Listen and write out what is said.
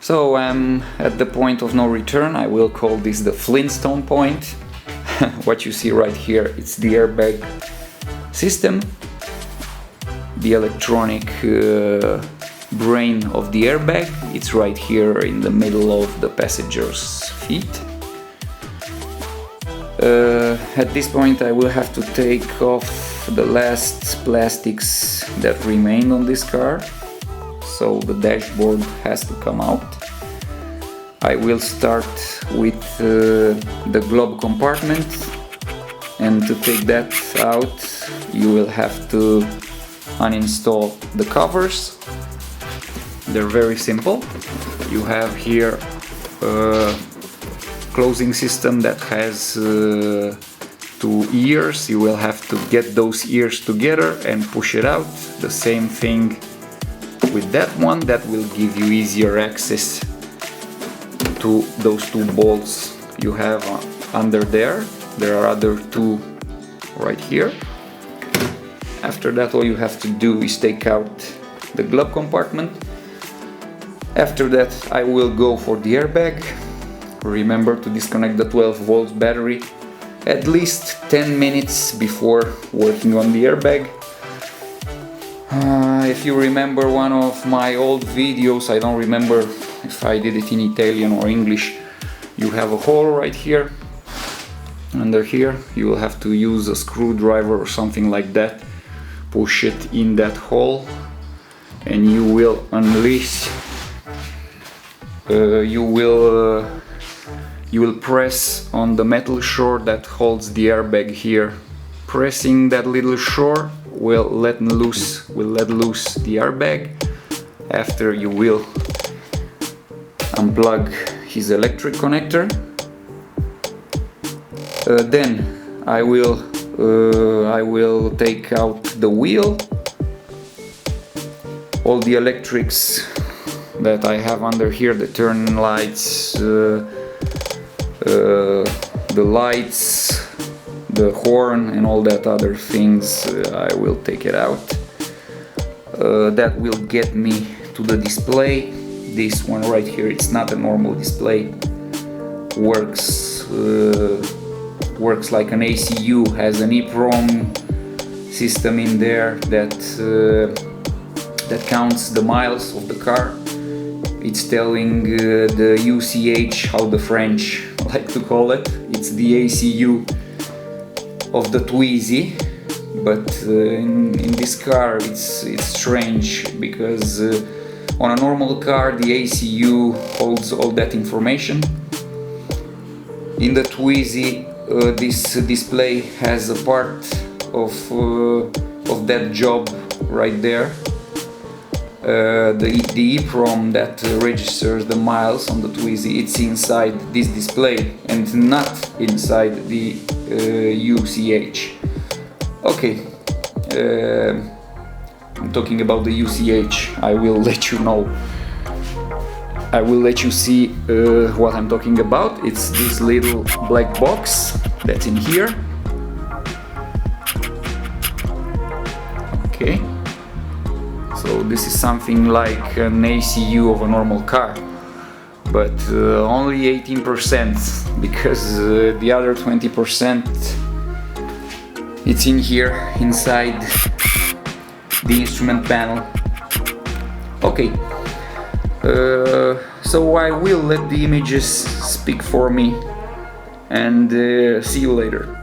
So I'm at the point of no return. I will call this the Flintstone point. What you see right here, it's the airbag system, the electronic brain of the airbag. It's right here in the middle of the passenger's feet. At this point I will have to take off the last plastics that remain on this car, so the dashboard has to come out. I will start with the globe compartment, and to take that out you will have to uninstall the covers. They're very simple. You have here a closing system that has two ears. You will have to get those ears together and push it out. The same thing with that one. That will give you easier access to those two bolts you have under there. There are other two right here. After that, all you have to do is take out the glove compartment. After that, I will go for the airbag. Remember to disconnect the 12 volts battery at least 10 minutes before working on the airbag. If you remember one of my old videos, I don't remember if I did it in Italian or English, you have a hole right here. Under here you will have to use a screwdriver or something like that, push it in that hole, and you will unleash, you will press on the metal shore that holds the airbag here. Pressing that little shore will let loose the airbag. After, you will unplug his electric connector. Then I will take out the wheel, all the electrics that I have under here, the turn lights, the lights, the horn and all that other things. I will take it out. That will get me to the display. This one right here, it's not a normal display, works like an ACU, has an EEPROM system in there that counts the miles of the car. It's telling the UCH, how the French like to call it. It's the ACU of the Twizy, but in this car it's strange, because on a normal car the ACU holds all that information. In the Twizy, this display has a part of that job right there. The EEPROM that registers the miles on the Twizy, it's inside this display and not inside the UCH. Okay, I'm talking about the UCH. I will let you know. I will let you see what I'm talking about. It's this little black box that's in here. Okay. So this is something like an ACU of a normal car, but only 18%, because the other 20% it's in here inside the instrument panel. Okay, so I will let the images speak for me, and see you later.